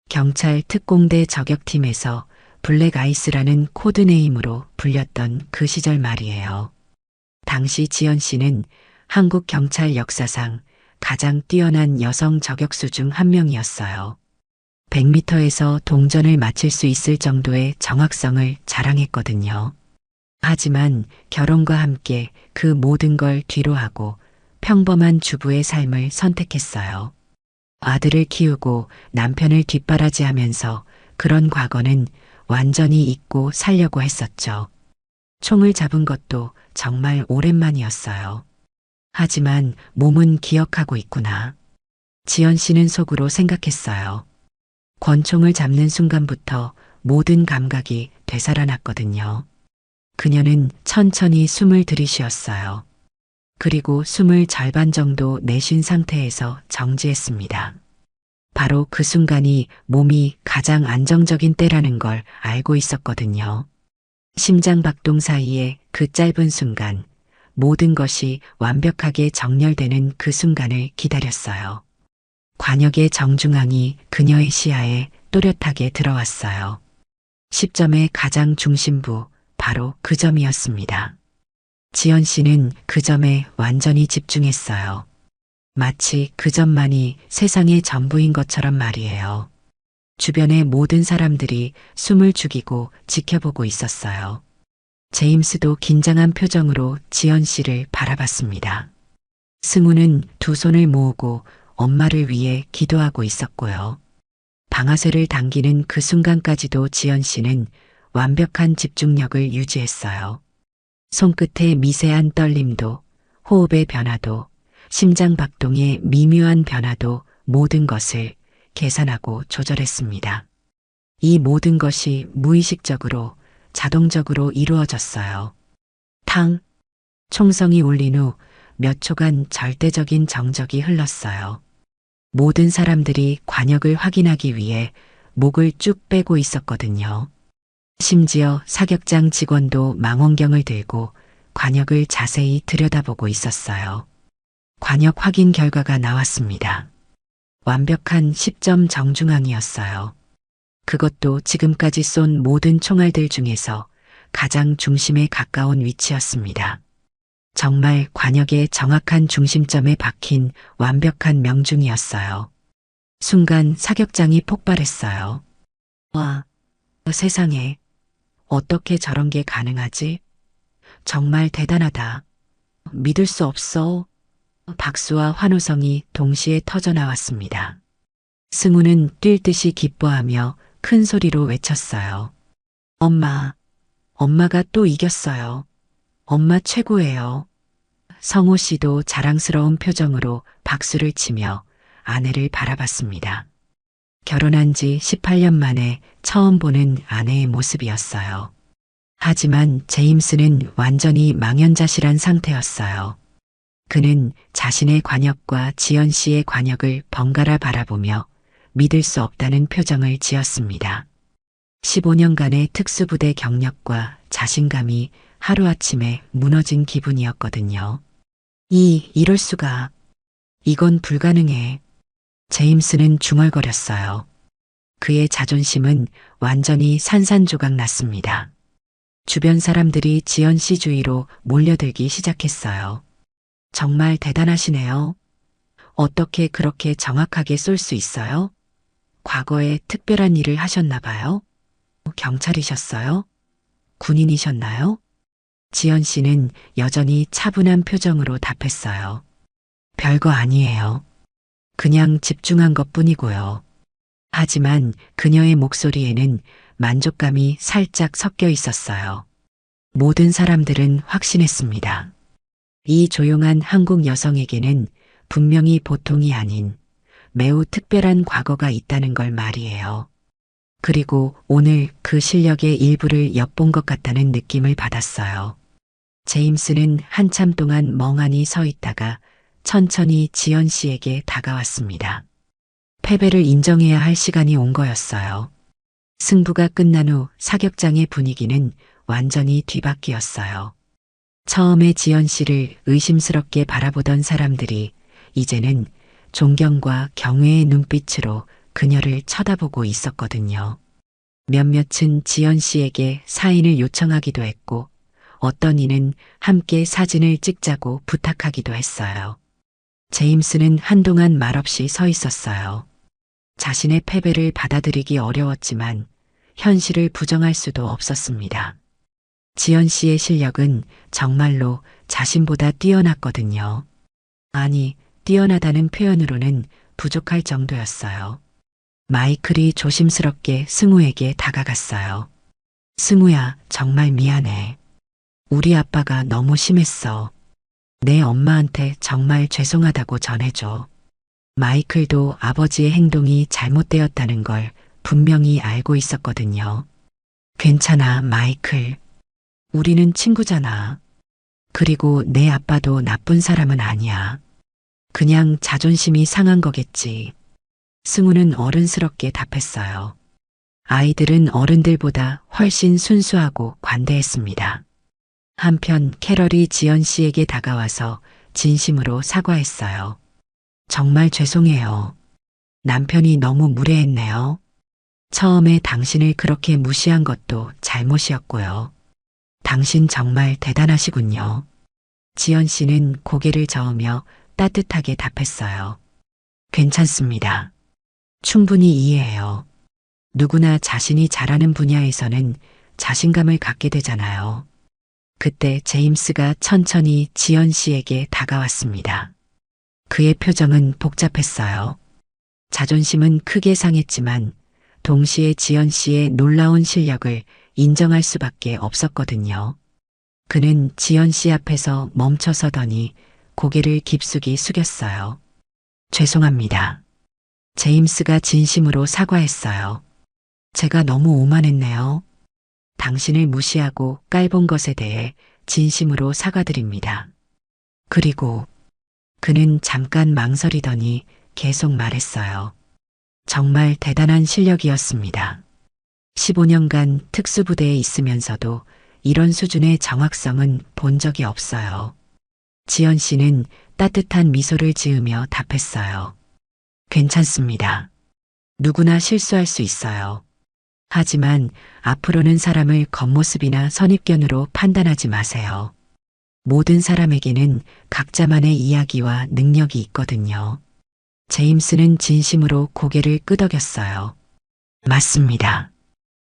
경찰 특공대 저격팀에서 블랙 아이스라는 코드네임으로 불렸던 그 시절 말이에요. 당시 지연 씨는 한국 경찰 역사상 가장 뛰어난 여성 저격수 중 한 명이었어요. 100m에서 동전을 맞힐 수 있을 정도의 정확성을 자랑했거든요. 하지만 결혼과 함께 그 모든 걸 뒤로하고 평범한 주부의 삶을 선택했어요. 아들을 키우고 남편을 뒷바라지하면서 그런 과거는 완전히 잊고 살려고 했었죠. 총을 잡은 것도 정말 오랜만이었어요. 하지만 몸은 기억하고 있구나. 지연 씨는 속으로 생각했어요. 권총을 잡는 순간부터 모든 감각이 되살아났거든요. 그녀는 천천히 숨을 들이쉬었어요. 그리고 숨을 절반 정도 내쉰 상태에서 정지했습니다. 바로 그 순간이 몸이 가장 안정적인 때라는 걸 알고 있었거든요. 심장 박동 사이에 그 짧은 순간, 모든 것이 완벽하게 정렬되는 그 순간을 기다렸어요. 관역의 정중앙이 그녀의 시야에 또렷하게 들어왔어요. 10점의 가장 중심부, 바로 그 점이었습니다. 지연 씨는 그 점에 완전히 집중했어요. 마치 그 점만이 세상의 전부인 것처럼 말이에요. 주변의 모든 사람들이 숨을 죽이고 지켜보고 있었어요. 제임스도 긴장한 표정으로 지연 씨를 바라봤습니다. 승우는 두 손을 모으고 엄마를 위해 기도하고 있었고요. 방아쇠를 당기는 그 순간까지도 지연 씨는 완벽한 집중력을 유지했어요. 손끝의 미세한 떨림도, 호흡의 변화도, 심장 박동의 미묘한 변화도 모든 것을 계산하고 조절했습니다. 이 모든 것이 무의식적으로, 자동적으로 이루어졌어요. 탕! 총성이 울린 후 몇 초간 절대적인 정적이 흘렀어요. 모든 사람들이 관역을 확인하기 위해 목을 쭉 빼고 있었거든요. 심지어 사격장 직원도 망원경을 들고 관역을 자세히 들여다보고 있었어요. 관역 확인 결과가 나왔습니다. 완벽한 10점 정중앙이었어요. 그것도 지금까지 쏜 모든 총알들 중에서 가장 중심에 가까운 위치였습니다. 정말 관역의 정확한 중심점에 박힌 완벽한 명중이었어요. 순간 사격장이 폭발했어요. 와, 세상에, 어떻게 저런 게 가능하지? 정말 대단하다. 믿을 수 없어. 박수와 환호성이 동시에 터져나왔습니다. 승우는 뛸 듯이 기뻐하며 큰 소리로 외쳤어요. 엄마, 엄마가 또 이겼어요. 엄마 최고예요. 성호 씨도 자랑스러운 표정으로 박수를 치며 아내를 바라봤습니다. 결혼한 지 18년 만에 처음 보는 아내의 모습이었어요. 하지만 제임스는 완전히 망연자실한 상태였어요. 그는 자신의 관역과 지연 씨의 관역을 번갈아 바라보며 믿을 수 없다는 표정을 지었습니다. 15년간의 특수부대 경력과 자신감이 하루아침에 무너진 기분이었거든요. 이럴 수가. 이건 불가능해. 제임스는 중얼거렸어요. 그의 자존심은 완전히 산산조각 났습니다. 주변 사람들이 지연 씨 주위로 몰려들기 시작했어요. 정말 대단하시네요. 어떻게 그렇게 정확하게 쏠 수 있어요? 과거에 특별한 일을 하셨나 봐요? 경찰이셨어요? 군인이셨나요? 지연 씨는 여전히 차분한 표정으로 답했어요. 별거 아니에요. 그냥 집중한 것뿐이고요. 하지만 그녀의 목소리에는 만족감이 살짝 섞여 있었어요. 모든 사람들은 확신했습니다. 이 조용한 한국 여성에게는 분명히 보통이 아닌 매우 특별한 과거가 있다는 걸 말이에요. 그리고 오늘 그 실력의 일부를 엿본 것 같다는 느낌을 받았어요. 제임스는 한참 동안 멍하니 서 있다가 천천히 지연 씨에게 다가왔습니다. 패배를 인정해야 할 시간이 온 거였어요. 승부가 끝난 후 사격장의 분위기는 완전히 뒤바뀌었어요. 처음에 지연 씨를 의심스럽게 바라보던 사람들이 이제는 존경과 경외의 눈빛으로 그녀를 쳐다보고 있었거든요. 몇몇은 지연 씨에게 사인을 요청하기도 했고 어떤 이는 함께 사진을 찍자고 부탁하기도 했어요. 제임스는 한동안 말없이 서 있었어요. 자신의 패배를 받아들이기 어려웠지만 현실을 부정할 수도 없었습니다. 지연 씨의 실력은 정말로 자신보다 뛰어났거든요. 아니, 뛰어나다는 표현으로는 부족할 정도였어요. 마이클이 조심스럽게 승우에게 다가갔어요. 승우야, 정말 미안해. 우리 아빠가 너무 심했어. 내 엄마한테 정말 죄송하다고 전해줘. 마이클도 아버지의 행동이 잘못되었다는 걸 분명히 알고 있었거든요. 괜찮아, 마이클. 우리는 친구잖아. 그리고 내 아빠도 나쁜 사람은 아니야. 그냥 자존심이 상한 거겠지. 승우는 어른스럽게 답했어요. 아이들은 어른들보다 훨씬 순수하고 관대했습니다. 한편 캐럴이 지연 씨에게 다가와서 진심으로 사과했어요. 정말 죄송해요. 남편이 너무 무례했네요. 처음에 당신을 그렇게 무시한 것도 잘못이었고요. 당신 정말 대단하시군요. 지연 씨는 고개를 저으며 따뜻하게 답했어요. 괜찮습니다. 충분히 이해해요. 누구나 자신이 잘하는 분야에서는 자신감을 갖게 되잖아요. 그때 제임스가 천천히 지연 씨에게 다가왔습니다. 그의 표정은 복잡했어요. 자존심은 크게 상했지만 동시에 지연 씨의 놀라운 실력을 인정할 수밖에 없었거든요. 그는 지연 씨 앞에서 멈춰서더니 고개를 깊숙이 숙였어요. 죄송합니다. 제임스가 진심으로 사과했어요. 제가 너무 오만했네요. 당신을 무시하고 깔본 것에 대해 진심으로 사과드립니다. 그리고 그는 잠깐 망설이더니 계속 말했어요. 정말 대단한 실력이었습니다. 15년간 특수부대에 있으면서도 이런 수준의 정확성은 본 적이 없어요. 지연 씨는 따뜻한 미소를 지으며 답했어요. 괜찮습니다. 누구나 실수할 수 있어요. 하지만 앞으로는 사람을 겉모습이나 선입견으로 판단하지 마세요. 모든 사람에게는 각자만의 이야기와 능력이 있거든요. 제임스는 진심으로 고개를 끄덕였어요. 맞습니다.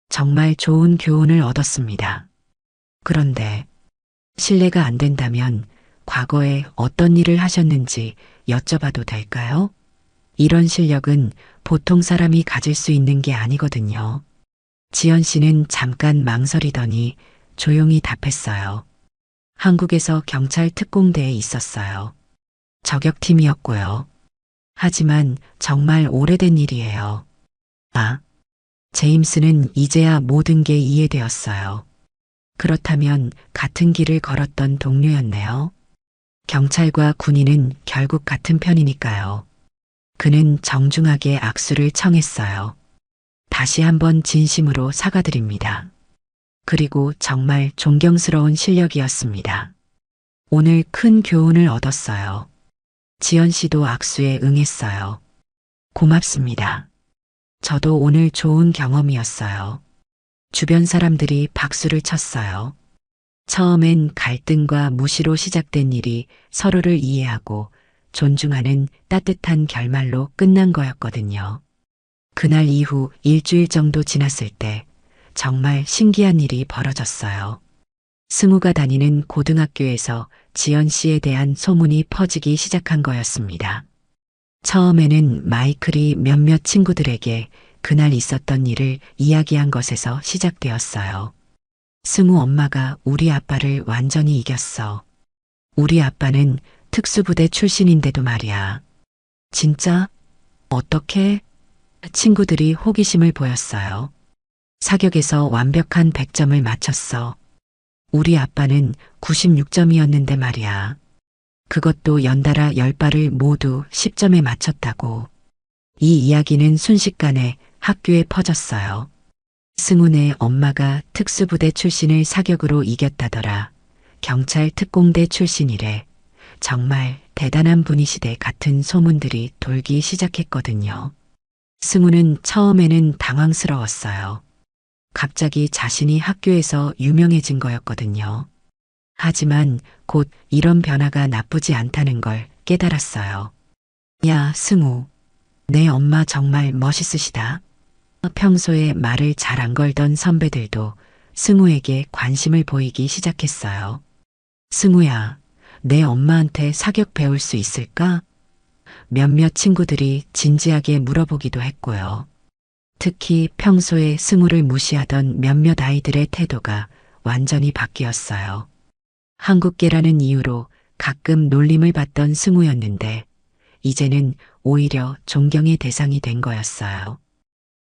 정말 좋은 교훈을 얻었습니다. 그런데 실례가 안 된다면 과거에 어떤 일을 하셨는지 여쭤봐도 될까요? 이런 실력은 보통 사람이 가질 수 있는 게 아니거든요. 지연 씨는 잠깐 망설이더니 조용히 답했어요. 한국에서 경찰 특공대에 있었어요. 저격팀이었고요. 하지만 정말 오래된 일이에요. 아, 제임스는 이제야 모든 게 이해되었어요. 그렇다면 같은 길을 걸었던 동료였네요. 경찰과 군인은 결국 같은 편이니까요. 그는 정중하게 악수를 청했어요. 다시 한번 진심으로 사과드립니다. 그리고 정말 존경스러운 실력이었습니다. 오늘 큰 교훈을 얻었어요. 지연 씨도 악수에 응했어요. 고맙습니다. 저도 오늘 좋은 경험이었어요. 주변 사람들이 박수를 쳤어요. 처음엔 갈등과 무시로 시작된 일이 서로를 이해하고 존중하는 따뜻한 결말로 끝난 거였거든요. 그날 이후 일주일 정도 지났을 때 정말 신기한 일이 벌어졌어요. 승우가 다니는 고등학교에서 지연 씨에 대한 소문이 퍼지기 시작한 거였습니다. 처음에는 마이클이 몇몇 친구들에게 그날 있었던 일을 이야기한 것에서 시작되었어요. 승우 엄마가 우리 아빠를 완전히 이겼어. 우리 아빠는 특수부대 출신인데도 말이야. 진짜? 어떻게? 친구들이 호기심을 보였어요. 사격에서 완벽한 100점을 맞췄어. 우리 아빠는 96점이었는데 말이야. 그것도 연달아 10발을 모두 10점에 맞췄다고. 이 이야기는 순식간에 학교에 퍼졌어요. 승훈의 엄마가 특수부대 출신을 사격으로 이겼다더라. 경찰 특공대 출신이래. 정말 대단한 분이시대 같은 소문들이 돌기 시작했거든요. 승훈은 처음에는 당황스러웠어요. 갑자기 자신이 학교에서 유명해진 거였거든요. 하지만 곧 이런 변화가 나쁘지 않다는 걸 깨달았어요. 야, 승우. 내 엄마 정말 멋있으시다. 평소에 말을 잘 안 걸던 선배들도 승우에게 관심을 보이기 시작했어요. 승우야, 내 엄마한테 사격 배울 수 있을까? 몇몇 친구들이 진지하게 물어보기도 했고요. 특히 평소에 승우를 무시하던 몇몇 아이들의 태도가 완전히 바뀌었어요. 한국계라는 이유로 가끔 놀림을 받던 승우였는데 이제는 오히려 존경의 대상이 된 거였어요.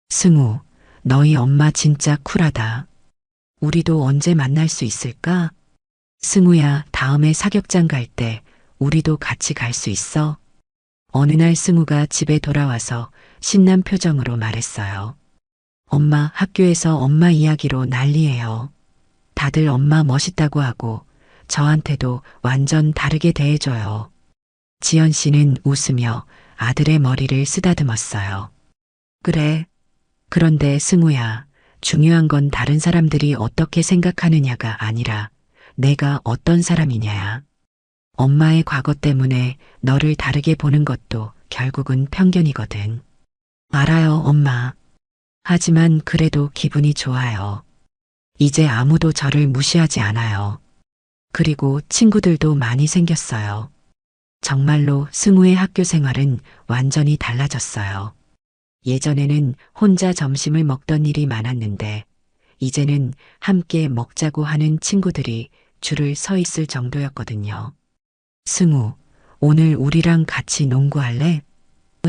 승우, 너희 엄마 진짜 쿨하다. 우리도 언제 만날 수 있을까? 승우야, 다음에 사격장 갈 때 우리도 같이 갈 수 있어? 어느 날 승우가 집에 돌아와서 신난 표정으로 말했어요. 엄마, 학교에서 엄마 이야기로 난리예요. 다들 엄마 멋있다고 하고 저한테도 완전 다르게 대해줘요. 지연 씨는 웃으며 아들의 머리를 쓰다듬었어요. 그래. 그런데 승우야, 중요한 건 다른 사람들이 어떻게 생각하느냐가 아니라 내가 어떤 사람이냐야. 엄마의 과거 때문에 너를 다르게 보는 것도 결국은 편견이거든. 알아요, 엄마. 하지만 그래도 기분이 좋아요. 이제 아무도 저를 무시하지 않아요. 그리고 친구들도 많이 생겼어요. 정말로 승우의 학교 생활은 완전히 달라졌어요. 예전에는 혼자 점심을 먹던 일이 많았는데 이제는 함께 먹자고 하는 친구들이 줄을 서 있을 정도였거든요. 승우, 오늘 우리랑 같이 농구할래?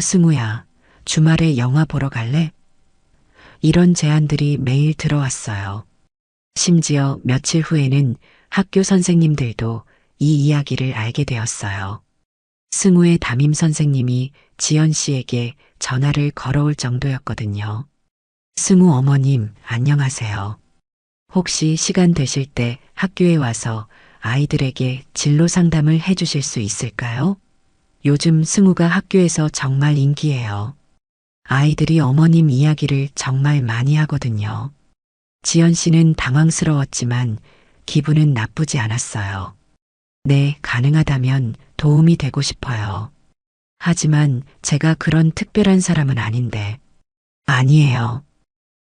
승우야, 주말에 영화 보러 갈래? 이런 제안들이 매일 들어왔어요. 심지어 며칠 후에는 학교 선생님들도 이 이야기를 알게 되었어요. 승우의 담임 선생님이 지연 씨에게 전화를 걸어올 정도였거든요. 승우 어머님, 안녕하세요. 혹시 시간 되실 때 학교에 와서 아이들에게 진로 상담을 해주실 수 있을까요? 요즘 승우가 학교에서 정말 인기예요. 아이들이 어머님 이야기를 정말 많이 하거든요. 지연 씨는 당황스러웠지만 기분은 나쁘지 않았어요. 네, 가능하다면 도움이 되고 싶어요. 하지만 제가 그런 특별한 사람은 아닌데. 아니에요.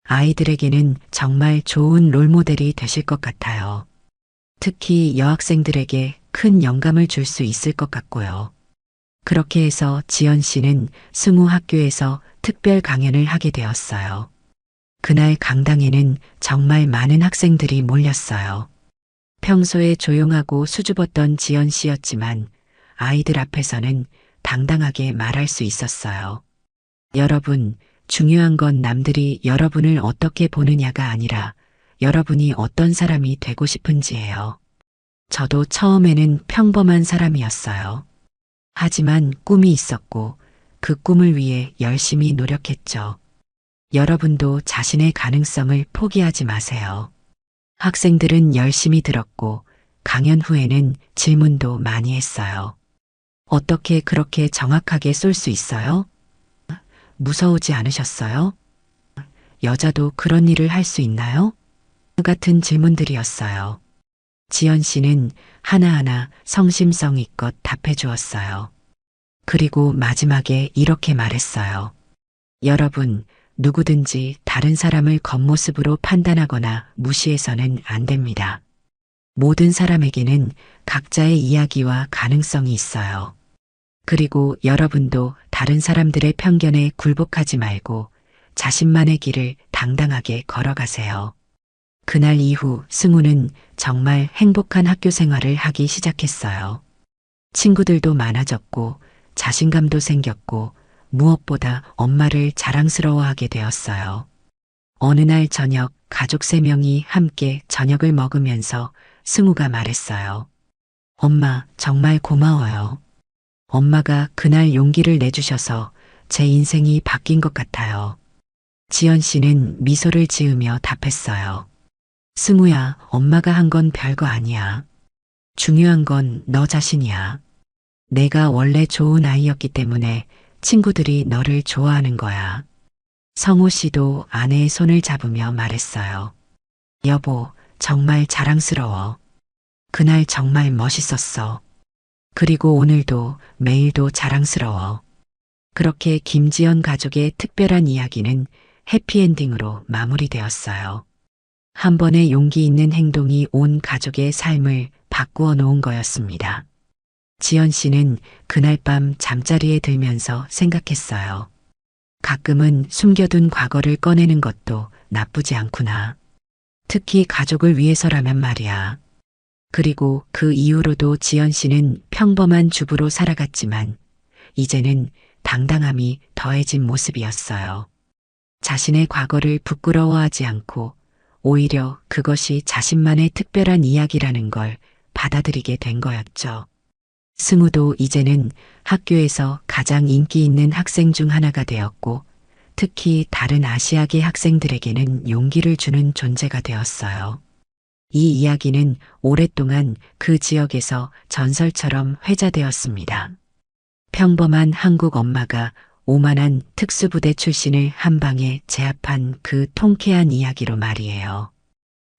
아이들에게는 정말 좋은 롤모델이 되실 것 같아요. 특히 여학생들에게 큰 영감을 줄 수 있을 것 같고요. 그렇게 해서 지연 씨는 승우 학교에서 특별 강연을 하게 되었어요. 그날 강당에는 정말 많은 학생들이 몰렸어요. 평소에 조용하고 수줍었던 지연 씨였지만 아이들 앞에서는 당당하게 말할 수 있었어요. 여러분, 중요한 건 남들이 여러분을 어떻게 보느냐가 아니라 여러분이 어떤 사람이 되고 싶은지예요. 저도 처음에는 평범한 사람이었어요. 하지만 꿈이 있었고 그 꿈을 위해 열심히 노력했죠. 여러분도 자신의 가능성을 포기하지 마세요. 학생들은 열심히 들었고 강연 후에는 질문도 많이 했어요. 어떻게 그렇게 정확하게 쏠 수 있어요? 무서우지 않으셨어요? 여자도 그런 일을 할 수 있나요? 같은 질문들이었어요. 지연 씨는 하나하나 성심성의껏 답해 주었어요. 그리고 마지막에 이렇게 말했어요. 여러분, 누구든지 다른 사람을 겉모습으로 판단하거나 무시해서는 안 됩니다. 모든 사람에게는 각자의 이야기와 가능성이 있어요. 그리고 여러분도 다른 사람들의 편견에 굴복하지 말고 자신만의 길을 당당하게 걸어가세요. 그날 이후 승우는 정말 행복한 학교 생활을 하기 시작했어요. 친구들도 많아졌고 자신감도 생겼고 무엇보다 엄마를 자랑스러워하게 되었어요. 어느 날 저녁 가족 3명이 함께 저녁을 먹으면서 승우가 말했어요. 엄마, 정말 고마워요. 엄마가 그날 용기를 내주셔서 제 인생이 바뀐 것 같아요. 지연 씨는 미소를 지으며 답했어요. 승우야, 엄마가 한 건 별거 아니야. 중요한 건 너 자신이야. 내가 원래 좋은 아이였기 때문에 친구들이 너를 좋아하는 거야. 성우 씨도 아내의 손을 잡으며 말했어요. 여보, 정말 자랑스러워. 그날 정말 멋있었어. 그리고 오늘도 매일도 자랑스러워. 그렇게 김지연 가족의 특별한 이야기는 해피엔딩으로 마무리되었어요. 한 번의 용기 있는 행동이 온 가족의 삶을 바꾸어 놓은 거였습니다. 지연 씨는 그날 밤 잠자리에 들면서 생각했어요. 가끔은 숨겨둔 과거를 꺼내는 것도 나쁘지 않구나. 특히 가족을 위해서라면 말이야. 그리고 그 이후로도 지연 씨는 평범한 주부로 살아갔지만 이제는 당당함이 더해진 모습이었어요. 자신의 과거를 부끄러워하지 않고 오히려 그것이 자신만의 특별한 이야기라는 걸 받아들이게 된 거였죠. 승우도 이제는 학교에서 가장 인기 있는 학생 중 하나가 되었고 특히 다른 아시아계 학생들에게는 용기를 주는 존재가 되었어요. 이 이야기는 오랫동안 그 지역에서 전설처럼 회자되었습니다. 평범한 한국 엄마가 오만한 특수부대 출신을 한 방에 제압한 그 통쾌한 이야기로 말이에요.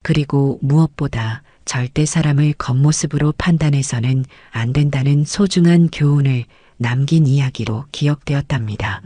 그리고 무엇보다 절대 사람을 겉모습으로 판단해서는 안 된다는 소중한 교훈을 남긴 이야기로 기억되었답니다.